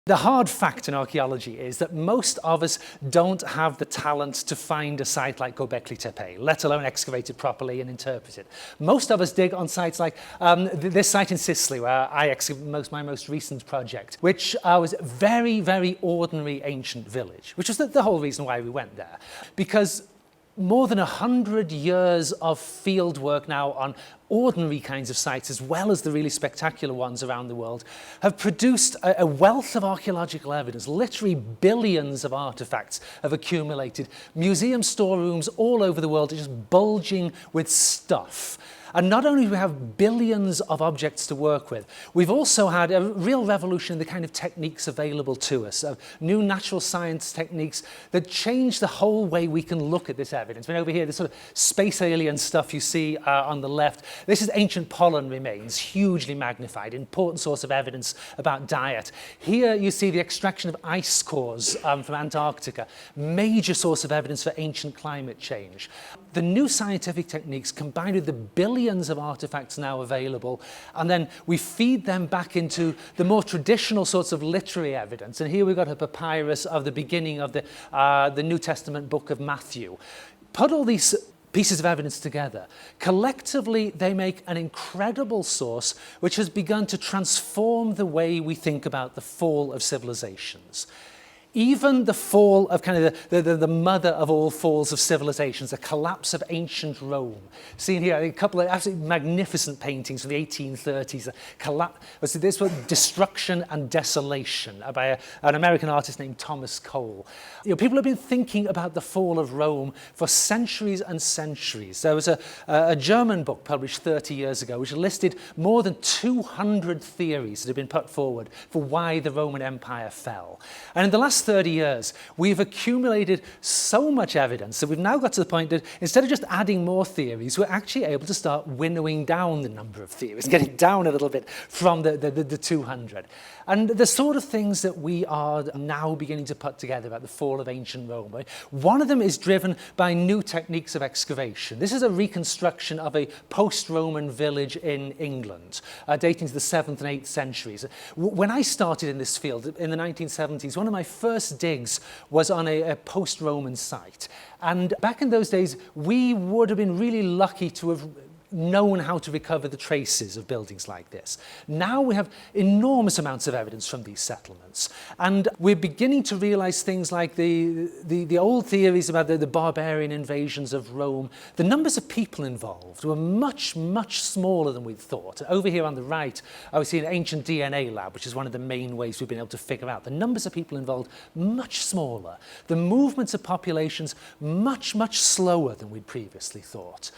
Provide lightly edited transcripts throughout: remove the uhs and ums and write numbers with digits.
The hard fact in archaeology is that most of us don't have the talent to find a site like Göbekli Tepe, let alone excavate it properly and interpret it. Most of us dig on sites like this site in Sicily, where I excavated my most recent project, which was a very, very ordinary ancient village, which was the whole reason why we went there. Because more than 100 years of field work now on ordinary kinds of sites, as well as the really spectacular ones around the world, have produced a wealth of archaeological evidence. Literally billions of artifacts have accumulated. Museum storerooms all over the world are just bulging with stuff. And not only do we have billions of objects to work with, we've also had a real revolution in the kind of techniques available to us, of new natural science techniques that change the whole way we can look at this evidence. I mean, over here, this sort of space alien stuff you see on the left, this is ancient pollen remains, hugely magnified, important source of evidence about diet. Here you see the extraction of ice cores from Antarctica, major source of evidence for ancient climate change. The new scientific techniques combined with the billions of artifacts now available, and then we feed them back into the more traditional sorts of literary evidence. And here we've got a papyrus of the beginning of the New Testament book of Matthew. Put all these pieces of evidence together. Collectively, they make an incredible source which has begun to transform the way we think about the fall of civilizations. Even the fall of kind of the mother of all falls of civilizations, the collapse of ancient Rome. Seen here a couple of absolutely magnificent paintings from the 1830s. This was Destruction and Desolation by an American artist named Thomas Cole. People have been thinking about the fall of Rome for centuries and centuries. There was a German book published 30 years ago which listed more than 200 theories that have been put forward for why the Roman Empire fell. And in the last 30 years, we've accumulated so much evidence that we've now got to the point that instead of just adding more theories, we're actually able to start winnowing down the number of theories, getting down a little bit from the 200. And the sort of things that we are now beginning to put together about the fall of ancient Rome, one of them is driven by new techniques of excavation. This is a reconstruction of a post-Roman village in England, dating to the 7th and 8th centuries. When I started in this field in the 1970s, one of my first digs was on a post-Roman site. And back in those days, we would have been really lucky to have known how to recover the traces of buildings like this. Now we have enormous amounts of evidence from these settlements, and we're beginning to realize things like the old theories about the barbarian invasions of Rome. The numbers of people involved were much, much smaller than we'd thought. Over here on the right, I was seeing an ancient DNA lab, which is one of the main ways we've been able to figure out. The numbers of people involved, much smaller. The movements of populations, much, much slower than we'd previously thought.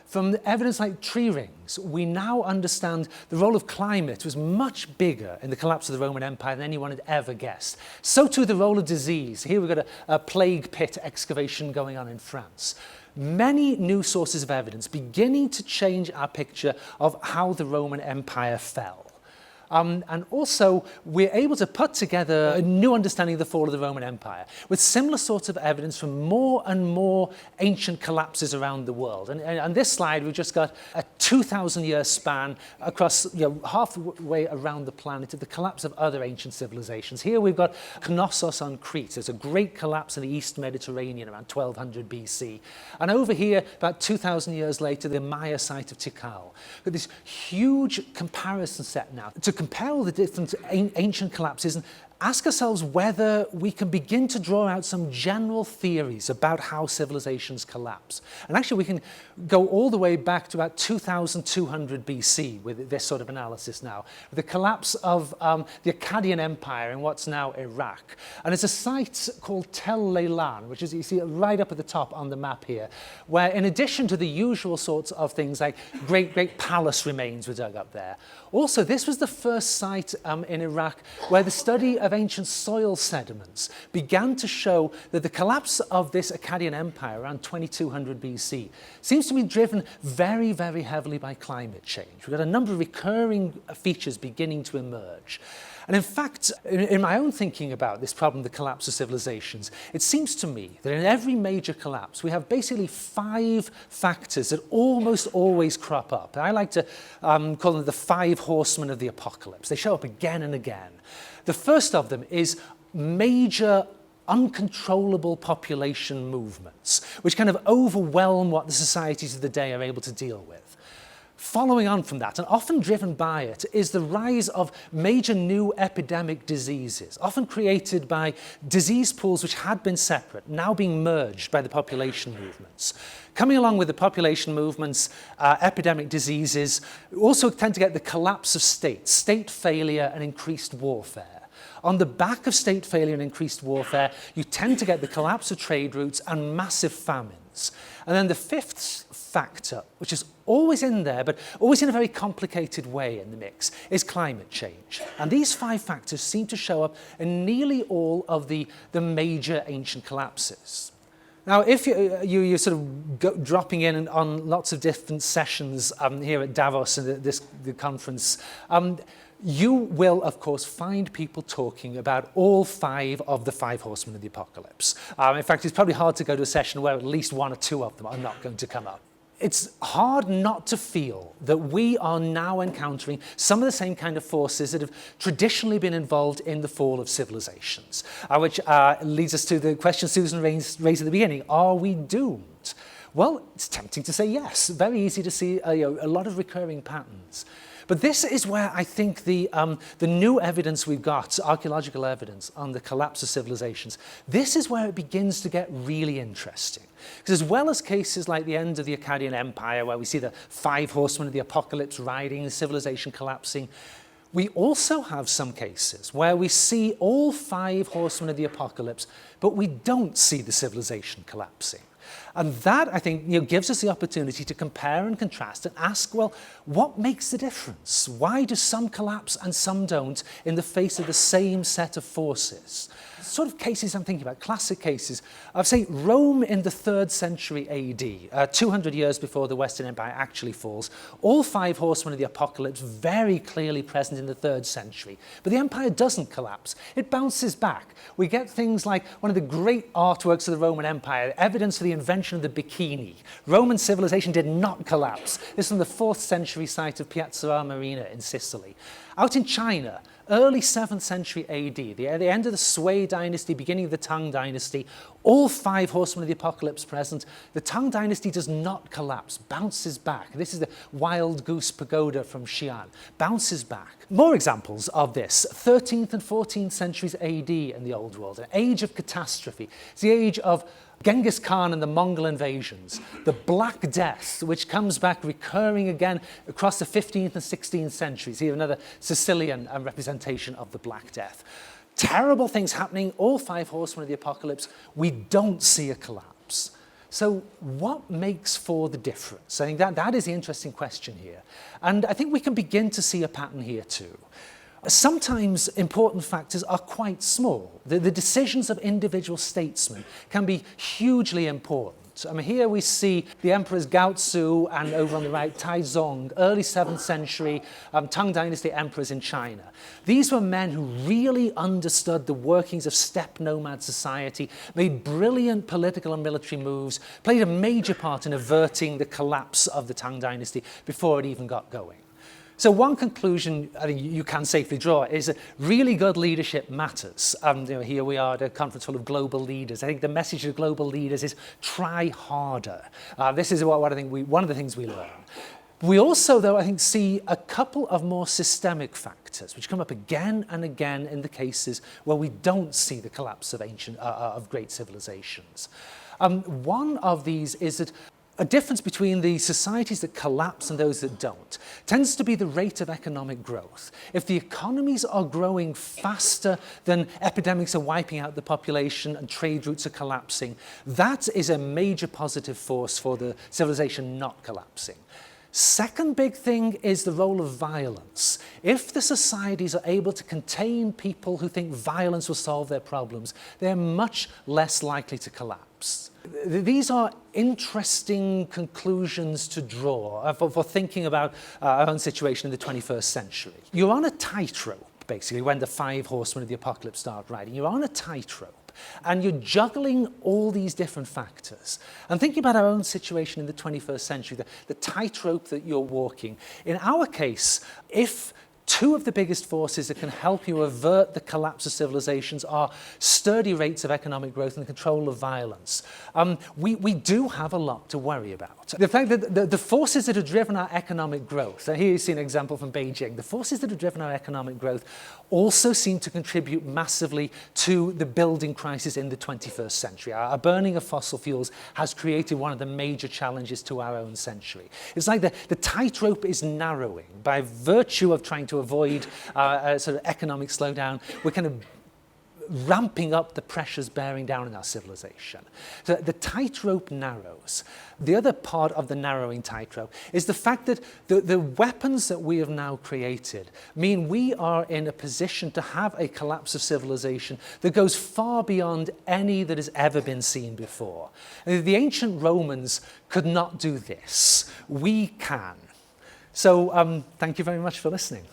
From evidence like tree rings, we now understand the role of climate was much bigger in the collapse of the Roman Empire than anyone had ever guessed. So too the role of disease. Here we've got a plague pit excavation going on in France. Many new sources of evidence beginning to change our picture of how the Roman Empire fell. And also, we're able to put together a new understanding of the fall of the Roman Empire with similar sorts of evidence from more and more ancient collapses around the world. And on this slide, we've just got a 2,000-year span across halfway around the planet of the collapse of other ancient civilizations. Here we've got Knossos on Crete. There's a great collapse in the East Mediterranean around 1200 BC. And over here, about 2,000 years later, the Maya site of Tikal. With this huge comparison set now to compare all the different ancient collapses and ask ourselves whether we can begin to draw out some general theories about how civilizations collapse. And actually we can go all the way back to about 2200 BC with this sort of analysis now. The collapse of the Akkadian Empire in what's now Iraq. And it's a site called Tel Leilan, which is, you see right up at the top on the map here, where in addition to the usual sorts of things like great palace remains were dug up there. Also, this was the first site in Iraq where the study of ancient soil sediments began to show that the collapse of this Akkadian Empire around 2200 BC seems to be driven very, very heavily by climate change. We've got a number of recurring features beginning to emerge. And in fact, in my own thinking about this problem, the collapse of civilizations, it seems to me that in every major collapse, we have basically 5 factors that almost always crop up. I like to call them the 5 horsemen of the apocalypse. They show up again and again. The first of them is major uncontrollable population movements, which kind of overwhelm what the societies of the day are able to deal with. Following on from that, and often driven by it, is the rise of major new epidemic diseases, often created by disease pools which had been separate, now being merged by the population movements. Coming along with the population movements, epidemic diseases, we also tend to get the collapse of states, state failure and increased warfare. On the back of state failure and increased warfare, you tend to get the collapse of trade routes and massive famines. And then the fifth factor, which is always in there, but always in a very complicated way in the mix, is climate change. And these 5 factors seem to show up in nearly all of the major ancient collapses. Now, if you're sort of dropping in on lots of different sessions here at Davos and the conference, you will, of course, find people talking about all 5 of the 5 horsemen of the apocalypse. In fact, it's probably hard to go to a session where at least 1 or 2 of them are not going to come up. It's hard not to feel that we are now encountering some of the same kind of forces that have traditionally been involved in the fall of civilizations, which leads us to the question Susan raised at the beginning. Are we doomed? Well, it's tempting to say yes. Very easy to see a lot of recurring patterns. But this is where I think the new evidence we've got, archaeological evidence on the collapse of civilizations, this is where it begins to get really interesting. Because as well as cases like the end of the Akkadian Empire, where we see the 5 horsemen of the apocalypse riding, the civilization collapsing, we also have some cases where we see all 5 horsemen of the apocalypse, but we don't see the civilization collapsing. And that, I think, gives us the opportunity to compare and contrast and ask, well, what makes the difference? Why do some collapse and some don't in the face of the same set of forces? Sort of cases I'm thinking about, classic cases, of, say, Rome in the 3rd century AD, 200 years before the Western Empire actually falls. All 5 horsemen of the apocalypse very clearly present in the 3rd century. But the empire doesn't collapse. It bounces back. We get things like one of the great artworks of the Roman Empire, evidence for the invention of the bikini. Roman civilization did not collapse. This is from the 4th century site of Piazza Armerina in Sicily. Out in China, early 7th century AD, the end of the Sui dynasty, beginning of the Tang dynasty, all 5 horsemen of the apocalypse present. The Tang dynasty does not collapse, bounces back. This is the Wild Goose Pagoda from Xi'an, bounces back. More examples of this, 13th and 14th centuries AD in the Old World, an age of catastrophe. It's the age of Genghis Khan and the Mongol invasions, the Black Death, which comes back recurring again across the 15th and 16th centuries. Here another Sicilian representation of the Black Death. Terrible things happening, all 5 horsemen of the apocalypse. We don't see a collapse. So what makes for the difference? I think that is the interesting question here. And I think we can begin to see a pattern here too. Sometimes important factors are quite small. The decisions of individual statesmen can be hugely important. I mean, here we see the emperors Gaozu and over on the right, Taizong, early 7th century Tang Dynasty emperors in China. These were men who really understood the workings of steppe nomad society, made brilliant political and military moves, played a major part in averting the collapse of the Tang Dynasty before it even got going. So one conclusion I think you can safely draw is that really good leadership matters. Here we are at a conference full of global leaders. I think the message of global leaders is try harder. This is what I think one of the things we learn. We also, though, I think, see a couple of more systemic factors which come up again and again in the cases where we don't see the collapse of great civilizations. One of these is that a difference between the societies that collapse and those that don't tends to be the rate of economic growth. If the economies are growing faster than epidemics are wiping out the population and trade routes are collapsing, that is a major positive force for the civilization not collapsing. Second big thing is the role of violence. If the societies are able to contain people who think violence will solve their problems, they're much less likely to collapse. These are interesting conclusions to draw for thinking about our own situation in the 21st century. You're on a tightrope, basically, when the 5 horsemen of the apocalypse start riding. You're on a tightrope. And you're juggling all these different factors. And thinking about our own situation in the 21st century, the tightrope that you're walking. In our case, if two of the biggest forces that can help you avert the collapse of civilizations are sturdy rates of economic growth and control of violence. We do have a lot to worry about. The fact that the forces that have driven our economic growth, and here you see an example from Beijing, the forces that have driven our economic growth also seem to contribute massively to the building crisis in the 21st century. Our burning of fossil fuels has created one of the major challenges to our own century. It's like the tightrope is narrowing. By virtue of trying to avoid a sort of economic slowdown, we're kind of ramping up the pressures bearing down on our civilization. So the tightrope narrows. The other part of the narrowing tightrope is the fact that the weapons that we have now created mean we are in a position to have a collapse of civilization that goes far beyond any that has ever been seen before. The ancient Romans could not do this. We can. So thank you very much for listening.